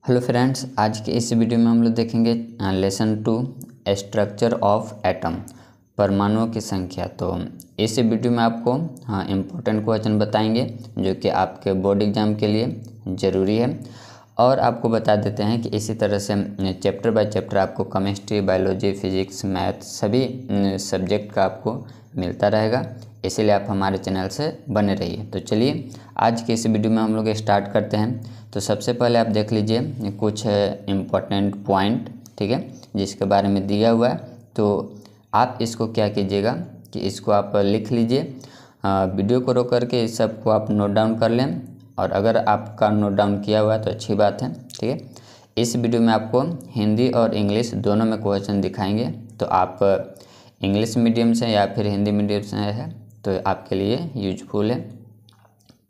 Hello friends, आज के इस वीडियो में हम लोग देखेंगे लेसन 2 स्ट्रक्चर ऑफ एटम, परमाणुओं की संख्या। तो इस वीडियो में आपको इम्पोर्टेंट क्वेश्चन बताएंगे जो कि आपके बोर्ड एग्जाम के लिए ज़रूरी है। और आपको बता देते हैं कि इसी तरह से चैप्टर बाय चैप्टर आपको केमिस्ट्री, बायोलॉजी, फिजिक्स, मैथ सभी सब्जेक्ट का आपको मिलता रहेगा, इसीलिए आप हमारे चैनल से बने रहिए। तो चलिए आज के इस वीडियो में हम लोग स्टार्ट करते हैं। तो सबसे पहले आप देख लीजिए कुछ इम्पोर्टेंट पॉइंट, ठीक है, जिसके बारे में दिया हुआ है। तो आप इसको क्या कीजिएगा कि इसको आप लिख लीजिए, वीडियो को रोक करके इस सब को आप नोट डाउन कर लें। और अगर आपका नोट डाउन किया हुआ है तो अच्छी बात है, ठीक है। इस वीडियो में आपको हिंदी और इंग्लिश दोनों में क्वेश्चन दिखाएंगे। तो आप इंग्लिश मीडियम से या फिर हिंदी मीडियम से है तो आपके लिए यूजफुल है।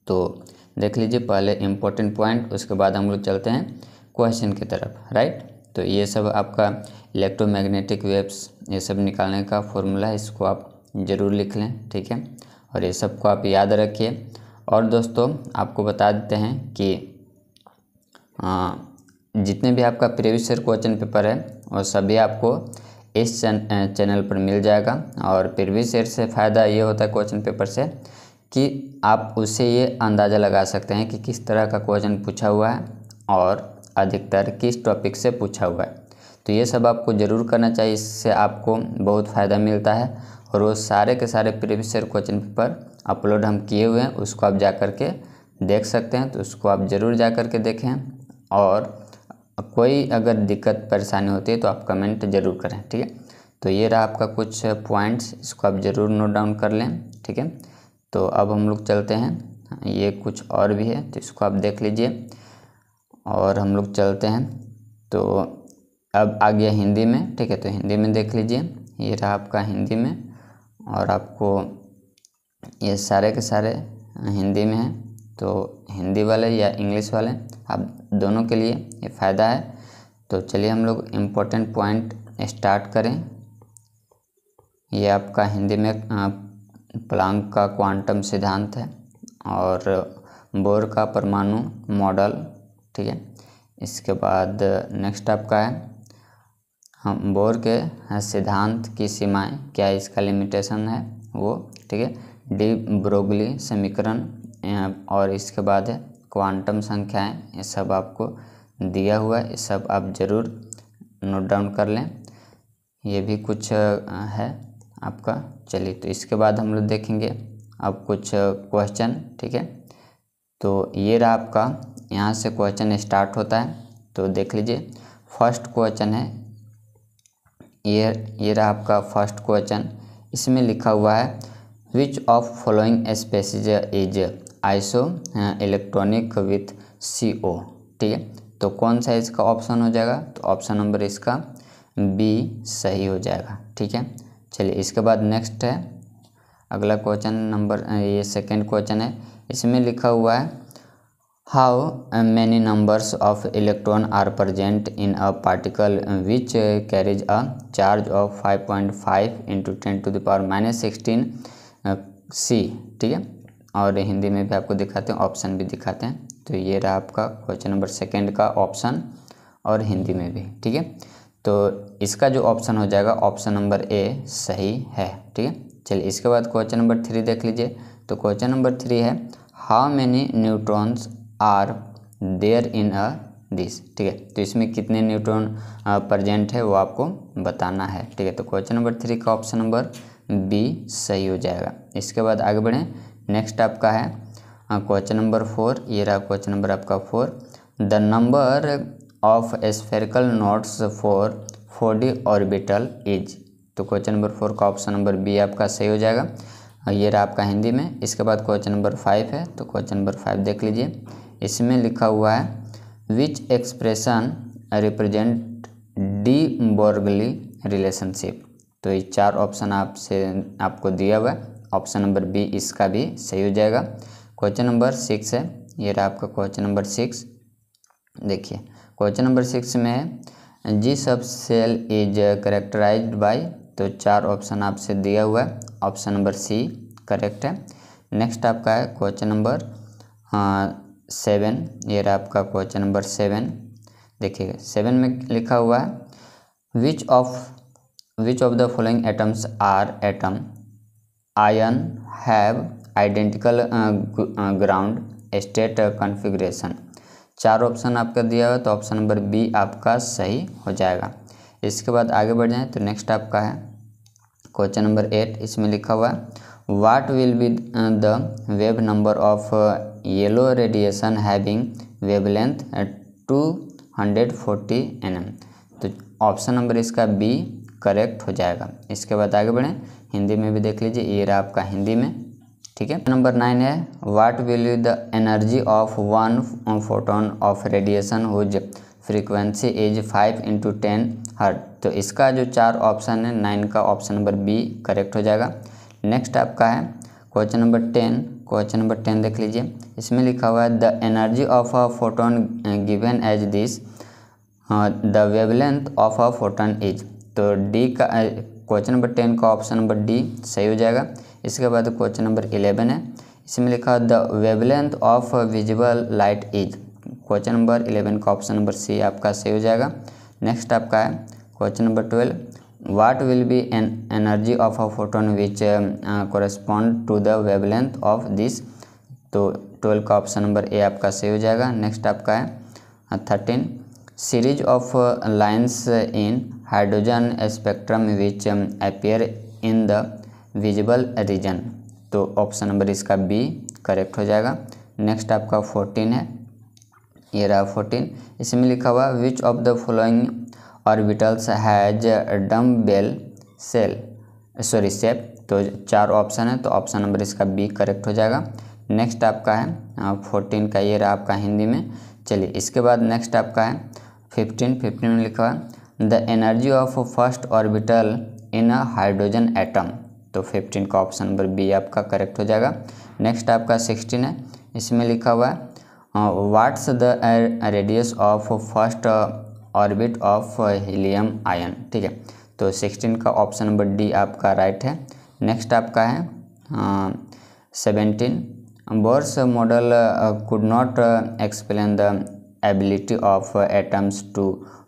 तो देख लीजिए पहले इम्पोर्टेंट पॉइंट, उसके बाद हम लोग चलते हैं क्वेश्चन की तरफ, राइट। तो ये सब आपका इलेक्ट्रोमैग्नेटिक वेव्स ये सब निकालने का फॉर्मूला है, इसको आप ज़रूर लिख लें, ठीक है। और ये सब को आप याद रखिए। और दोस्तों आपको बता देते हैं कि जितने भी आपका प्रीवियस ईयर क्वेश्चन पेपर है वो सभी आपको इस चैनल पर मिल जाएगा। और प्रीवियस ईयर से फ़ायदा ये होता है क्वेश्चन पेपर से कि आप उससे ये अंदाज़ा लगा सकते हैं कि किस तरह का क्वेश्चन पूछा हुआ है और अधिकतर किस टॉपिक से पूछा हुआ है। तो ये सब आपको ज़रूर करना चाहिए, इससे आपको बहुत फ़ायदा मिलता है। और वो सारे के सारे previous year question paper upload हम किए हुए हैं, उसको आप जा कर के देख सकते हैं। तो उसको आप ज़रूर जा कर के देखें। और कोई अगर दिक्कत परेशानी होती है तो आप कमेंट ज़रूर करें, ठीक है। तो ये रहा आपका कुछ पॉइंट्स, इसको आप ज़रूर नोट डाउन कर लें, ठीक है। तो अब हम लोग चलते हैं, ये कुछ और भी है तो इसको आप देख लीजिए और हम लोग चलते हैं। तो अब आ गया हिंदी में, ठीक है। तो हिंदी में देख लीजिए, ये रहा आपका हिंदी में। और आपको ये सारे के सारे हिंदी में हैं, तो हिंदी वाले या इंग्लिश वाले आप दोनों के लिए ये फ़ायदा है। तो चलिए हम लोग इम्पोर्टेंट पॉइंट स्टार्ट करें। ये आपका हिंदी में प्लांक का क्वांटम सिद्धांत है और बोर का परमाणु मॉडल, ठीक है। इसके बाद नेक्स्ट आपका है हम बोर के सिद्धांत की सीमाएं, क्या इसका लिमिटेशन है वो, ठीक है। डी ब्रोगली समीकरण, और इसके बाद है क्वांटम संख्याएं, ये सब आपको दिया हुआ है, ये सब आप ज़रूर नोट डाउन कर लें। ये भी कुछ है आपका। चलिए तो इसके बाद हम लोग देखेंगे अब कुछ क्वेश्चन, ठीक है। तो ये रहा आपका, यहाँ से क्वेश्चन स्टार्ट होता है। तो देख लीजिए फर्स्ट क्वेश्चन है, ये रहा आपका फर्स्ट क्वेश्चन। इसमें लिखा हुआ है which of following species is iso electronic with CO, ठीक है। तो कौन सा इसका ऑप्शन हो जाएगा, तो ऑप्शन नंबर इसका बी सही हो जाएगा, ठीक है। चलिए इसके बाद नेक्स्ट है अगला क्वेश्चन नंबर, ये सेकंड क्वेश्चन है। इसमें लिखा हुआ है how many numbers of electron are present in a particle which carries a charge of 5.5 into 10⁻16 C, ठीक है। और हिंदी में भी आपको दिखाते हैं, ऑप्शन भी दिखाते हैं। तो ये रहा आपका क्वेश्चन नंबर सेकंड का ऑप्शन और हिंदी में भी, ठीक है। तो इसका जो ऑप्शन हो जाएगा ऑप्शन नंबर ए सही है, ठीक है। चलिए इसके बाद क्वेश्चन नंबर 3 देख लीजिए। तो क्वेश्चन नंबर 3 है how many neutrons are there in a this, ठीक है। तो इसमें कितने न्यूट्रॉन प्रेजेंट है वो आपको बताना है, ठीक है। तो क्वेश्चन नंबर 3 का ऑप्शन नंबर बी सही हो जाएगा। इसके बाद आगे बढ़ें, नेक्स्ट आपका है क्वेश्चन नंबर 4। ये रहा क्वेश्चन नंबर आपका 4, the number of spherical nodes for 4D orbital is. तो क्वेश्चन नंबर 4 का ऑप्शन नंबर बी आपका सही हो जाएगा। ये रहा आपका हिंदी में। इसके बाद क्वेश्चन नंबर 5 है, तो क्वेश्चन नंबर 5 देख लीजिए। इसमें लिखा हुआ है which expression represent de Broglie relationship. तो ये 4 ऑप्शन आपको दिया हुआ है, ऑप्शन नंबर बी इसका भी सही हो जाएगा। क्वेश्चन नंबर 6 है, ये रहा आपका क्वेश्चन नंबर 6। देखिए क्वेश्चन नंबर 6 में है जी सब सेल इज करेक्टराइज्ड बाय। तो 4 ऑप्शन आपसे दिया हुआ है, ऑप्शन नंबर सी करेक्ट है। नेक्स्ट आपका है क्वेश्चन नंबर 7, ये रहा आपका क्वेश्चन नंबर 7। देखिएगा 7 में लिखा हुआ है which of the following atoms are atom ion have identical ground state configuration. 4 option आपका दिया हुआ तो ऑप्शन नंबर बी आपका सही हो जाएगा। इसके बाद आगे बढ़ जाएं तो नेक्स्ट आपका है क्वेश्चन नंबर 8। इसमें लिखा हुआ है what will be the wave number of yellow radiation having wavelength 240 nm। तो ऑप्शन नंबर इसका बी करेक्ट हो जाएगा। इसके बाद आगे बढ़ें, हिंदी में भी देख लीजिए, ये रहा आपका हिंदी में, ठीक है। नंबर 9 है what will be the energy of one photon of radiation whose frequency is 5 × 10 hertz. तो इसका जो 4 ऑप्शन है 9 का ऑप्शन नंबर बी करेक्ट हो जाएगा। नेक्स्ट आपका है क्वेश्चन नंबर 10। क्वेश्चन नंबर 10 देख लीजिए, इसमें लिखा हुआ है the energy of a photon given as this the wavelength of a photon is. तो डी का क्वेश्चन नंबर 10 का ऑप्शन नंबर डी सही हो जाएगा। इसके बाद क्वेश्चन नंबर 11 है, इसमें लिखा है the wavelength of visible light is. Question number 11 का ऑप्शन नंबर सी आपका सही हो जाएगा। नेक्स्ट आपका है question number 12 what will be an energy of a photon which correspond to the wavelength of this. तो 12 का ऑप्शन नंबर ए आपका सही हो जाएगा। नेक्स्ट आपका है 13 series of lines in hydrogen spectrum which appear in the visible region. तो option number इसका बी करेक्ट हो जाएगा। नेक्स्ट आपका 14 है, ये रहा 14। इसमें लिखा हुआ विच of the following orbitals has dumbbell shape. तो 4 ऑप्शन है तो ऑप्शन नंबर इसका बी करेक्ट हो जाएगा। नेक्स्ट आपका है 14 का, ये रहा आपका हिंदी में। चलिए इसके बाद नेक्स्ट आपका है 15 में लिखा हुआ the energy of first orbital in a hydrogen atom. तो 15 का ऑप्शन नंबर बी आपका करेक्ट हो जाएगा। नेक्स्ट आपका 16 है, इसमें लिखा हुआ है what's the radius of first orbit of helium ion. ठीक है, तो 16 का ऑप्शन नंबर डी आपका राइट है। नेक्स्ट आपका है 17 Bohr's model could not explain the ability of atoms to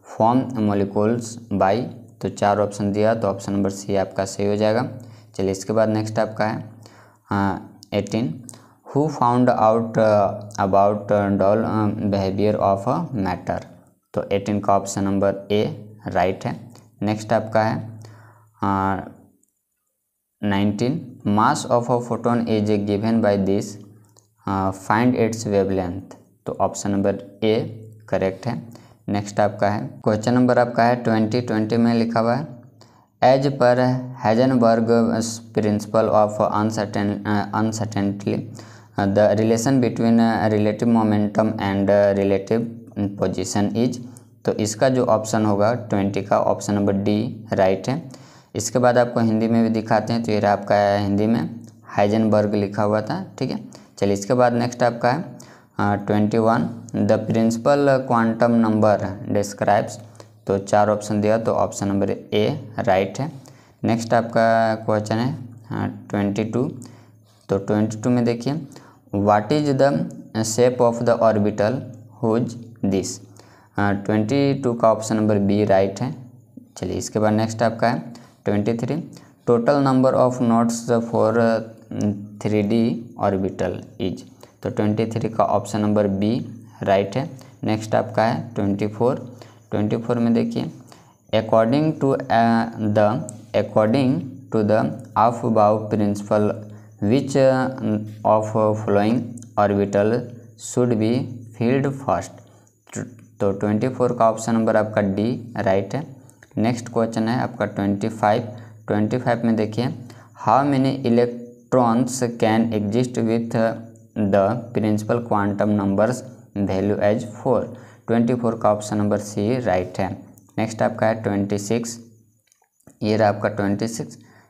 form molecules by. तो 4 ऑप्शन दिया तो ऑप्शन नंबर सी आपका सही हो जाएगा। चलिए इसके बाद नेक्स्ट आपका है 18 who found out about doll behaviour of a matter. तो 18 का ऑप्शन नंबर ए राइट है। नेक्स्ट आपका है 19 mass of a photon is given by this find its wavelength. तो ऑप्शन नंबर ए करेक्ट है। नेक्स्ट आपका है क्वेश्चन नंबर आपका है 20 में लिखा हुआ है एज पर Heisenberg principle of uncertainty the relation between relative momentum and relative position is. तो इसका जो ऑप्शन होगा 20 का ऑप्शन नंबर डी राइट है। इसके बाद आपको हिंदी में भी दिखाते हैं, तो ये रहा आपका हिंदी में हाइजेनबर्ग लिखा हुआ था। ठीक है, चलिए इसके बाद नेक्स्ट आपका है 21 the principal quantum number describes. तो 4 ऑप्शन दिया तो ऑप्शन नंबर ए राइट है। नेक्स्ट आपका क्वेश्चन है 22। तो 22 में देखिए what is the shape of the orbital whose this. 22 का ऑप्शन नंबर बी राइट है। चलिए इसके बाद नेक्स्ट आपका है 23 total number of nodes for 3D orbital is. तो 23 का ऑप्शन नंबर बी राइट है। नेक्स्ट आपका है 24 में देखिए according to the of above principle which of following orbital should be filled first. तो 24 का ऑप्शन नंबर आपका डी राइट है। नेक्स्ट क्वेश्चन है आपका 25 में देखिए how many electrons can exist with the principal quantum numbers value as 4। 24 का option number C right है। नेक्स्ट आपका है 26, ये रहा आपका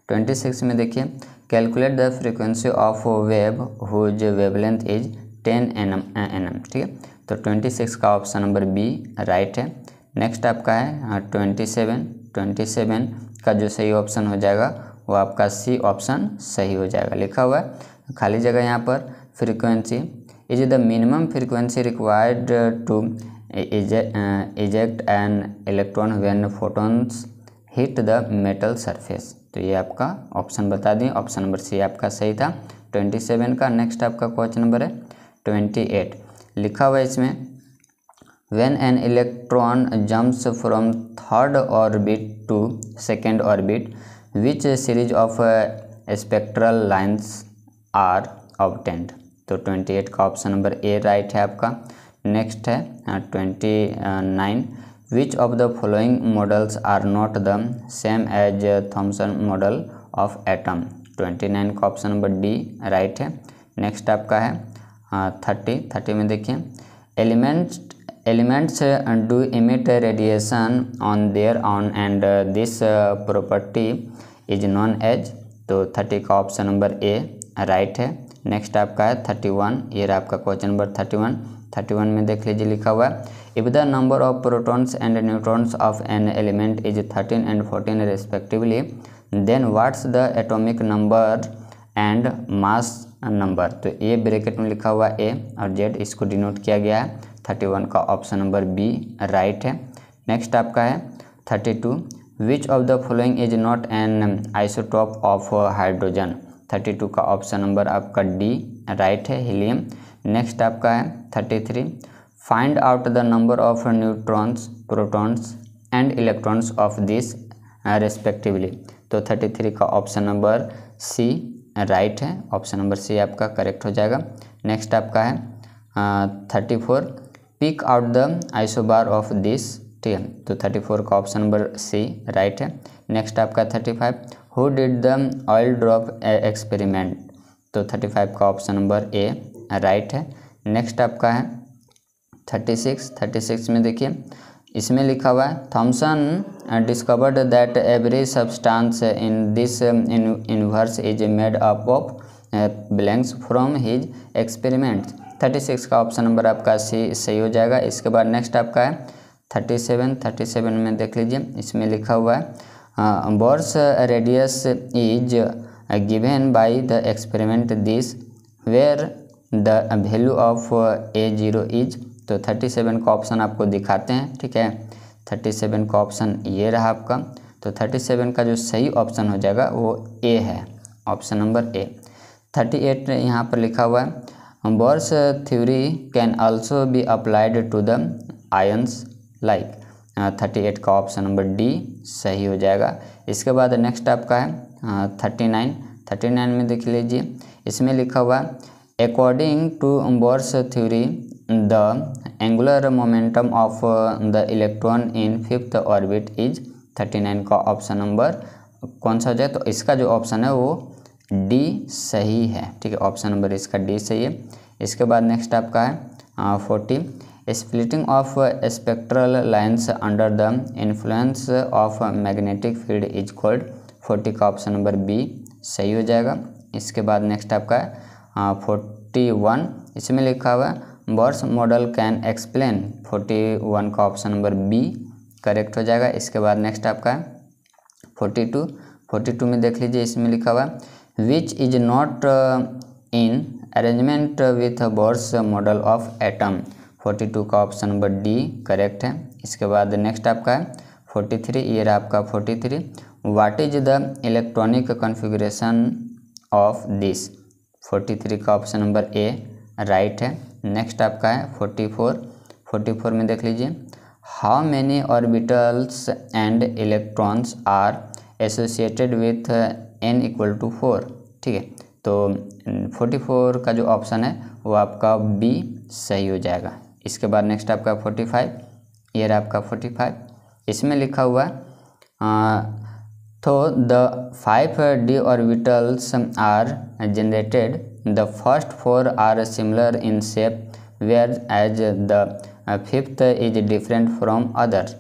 26 में देखिए calculate the frequency of wave whose wavelength is 10 nm। ठीक है, तो 26 का ऑप्शन नंबर बी राइट है। नेक्स्ट आपका है 27 का जो सही ऑप्शन हो जाएगा वो आपका सी ऑप्शन सही हो जाएगा। लिखा हुआ है खाली जगह यहाँ पर frequency is the minimum frequency required to eject an electron when photons hit the metal surface. तो ये आपका ऑप्शन बता दें, ऑप्शन नंबर सी आपका सही था 27 का। नेक्स्ट आपका क्वेश्चन नंबर है 28, लिखा हुआ है इसमें when an electron jumps from third orbit to second orbit which series of spectral lines are obtained। तो 28 का ऑप्शन नंबर ए राइट है आपका। नेक्स्ट है 29, which of the following models are not the same as Thompson model of atom. 29 का option number D right है। Next आपका है 30 में देखिए elements do emit radiation on their own and this property is known as। तो 30 का option number A right है। Next आपका है 31, ये रहा आपका क्वेश्चन नंबर 31 में देख लीजिए लिखा हुआ है if the number of protons and neutrons of an element is 13 and 14 respectively then what's the atomic number and mass number. तो ए ब्रैकेट में लिखा हुआ ए और जेड, इसको डिनोट किया गया है। 31 का ऑप्शन नंबर बी राइट है। नेक्स्ट आपका है 32, विच of the following is not an isotope of hydrogen. 32 का ऑप्शन नंबर आपका डी राइट है, हीलियम। नेक्स्ट आपका है 33, find out the number of neutrons protons and electrons of this respectively. तो 33 का ऑप्शन नंबर सी राइट है, option number सी आपका correct हो जाएगा। नेक्स्ट आपका है 34, pick out the isobar of this. ठीक है, तो 34 का ऑप्शन नंबर सी राइट है। नेक्स्ट आपका 35, who did the oil drop experiment. तो 35 का ऑप्शन नंबर ए राइट है। नेक्स्ट आपका है 36 में देखिए इसमें लिखा हुआ है Thomson discovered that every substance in this universe is made up of blanks from his experiments. 36 का ऑप्शन नंबर आपका सी सही हो जाएगा। इसके बाद नेक्स्ट आपका है 37 में देख लीजिए इसमें लिखा हुआ है Bohr's radius is given by the experiment this where the value of A0 is. तो 37 का ऑप्शन आपको दिखाते हैं, ठीक है। 37 का ऑप्शन ये रहा आपका। तो 37 का जो सही ऑप्शन हो जाएगा वो ए है, ऑप्शन नंबर ए। 38 यहाँ पर लिखा हुआ है Bohr's theory can also be applied to the ions like. 38 का ऑप्शन नंबर डी सही हो जाएगा। इसके बाद नेक्स्ट आपका है 39 में देख लीजिए इसमें लिखा हुआ है according to Bohr's theory the angular momentum of the electron in fifth orbit is. 39 का ऑप्शन नंबर कौन सा हो जाए, तो इसका जो ऑप्शन है वो डी सही है, ठीक है। ऑप्शन नंबर इसका डी सही है। इसके बाद नेक्स्ट आपका है 40 splitting of spectral lines under the influence of magnetic field is called. 40 का ऑप्शन नंबर बी सही हो जाएगा। इसके बाद नेक्स्ट आपका है 41 इसमें लिखा हुआ है बोर्स मॉडल कैन एक्सप्लेन। 41 का ऑप्शन नंबर बी करेक्ट हो जाएगा। इसके बाद नेक्स्ट आपका है 42 में देख लीजिए इसमें लिखा हुआ है which is not in arrangement with Bohr's model of atom. 42 का ऑप्शन नंबर डी करेक्ट है। इसके बाद नेक्स्ट आपका है 43, ये रहा आपका 43 what is the electronic configuration of this. 43 का ऑप्शन नंबर ए राइट है। नेक्स्ट आपका है 44 में देख लीजिए how many orbitals and electrons are associated with n = 4, ठीक है। तो 44 का जो ऑप्शन है वो आपका बी सही हो जाएगा। इसके बाद नेक्स्ट आपका 45, ये रहा आपका 45 इसमें लिखा हुआ तो the 5d orbitals are generated the first 4 are similar in shape whereas the fifth is different from other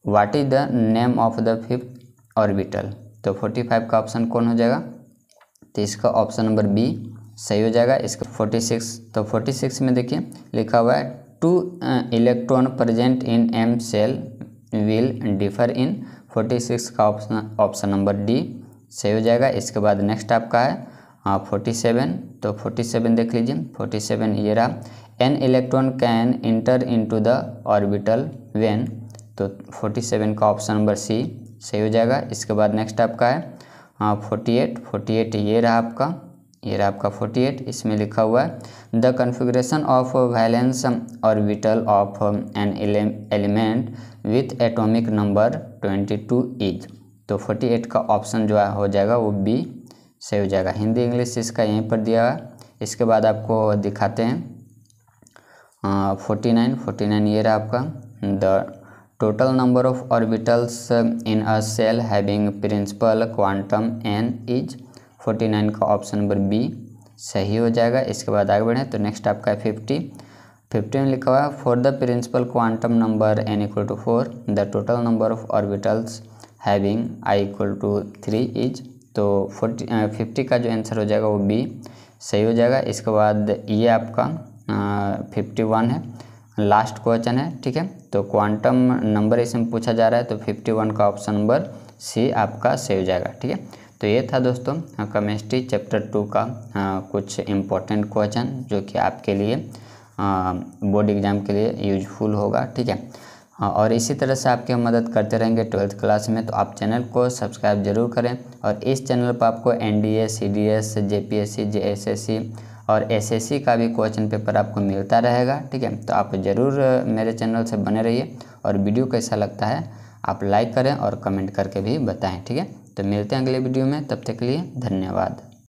what is the name of the fifth orbital. तो 45 का ऑप्शन कौन हो जाएगा, तो इसका ऑप्शन नंबर बी सही हो जाएगा। इसका 46, तो 46 में देखिए लिखा हुआ है 2 electron present in m shell will differ in. 46 का ऑप्शन नंबर डी सही हो जाएगा। इसके बाद नेक्स्ट आपका है 47, तो 47 देख लीजिए 47 ये रहा an electron can inter into the orbital when, तो 47 का ऑप्शन नंबर सी सही हो जाएगा। इसके बाद नेक्स्ट आपका है 48 ये रहा आपका 48। इसमें लिखा हुआ है the configuration of valence orbital of an element with atomic number 22 is, तो 48 का ऑप्शन जो हो जाएगा वो बी सही हो जाएगा। हिंदी इंग्लिश इसका यहीं पर दिया हुआ है। इसके बाद आपको दिखाते हैं 49 ये रहा आपका the total number of orbitals in a shell having principal quantum n is, 49 का ऑप्शन नंबर बी सही हो जाएगा। इसके बाद आगे बढ़ें तो नेक्स्ट आपका है 50 में लिखा हुआ है for the principal quantum number n equal to 4 the total number of orbitals having i equal to 3 is, तो 50 का जो आंसर हो जाएगा वो बी सही हो जाएगा। इसके बाद ये आपका 51 है, लास्ट क्वेश्चन है, ठीक है। तो क्वांटम नंबर इसमें पूछा जा रहा है, तो 51 का ऑप्शन नंबर सी आपका सही हो जाएगा, ठीक है। तो ये था दोस्तों केमिस्ट्री चैप्टर 2 का कुछ इम्पोर्टेंट क्वेश्चन जो कि आपके लिए बोर्ड एग्ज़ाम के लिए यूजफुल होगा, ठीक है। और इसी तरह से आपकी हम मदद करते रहेंगे 12th क्लास में, तो आप चैनल को सब्सक्राइब जरूर करें। और इस चैनल पर आपको NDA, CDS, JPSC, JSSC और SSC का भी क्वेश्चन पेपर आपको मिलता रहेगा, ठीक है। तो आप ज़रूर मेरे चैनल से बने रहिए और वीडियो कैसा लगता है आप लाइक करें और कमेंट करके भी बताएं, ठीक है। तो मिलते हैं अगले वीडियो में, तब तक के लिए धन्यवाद।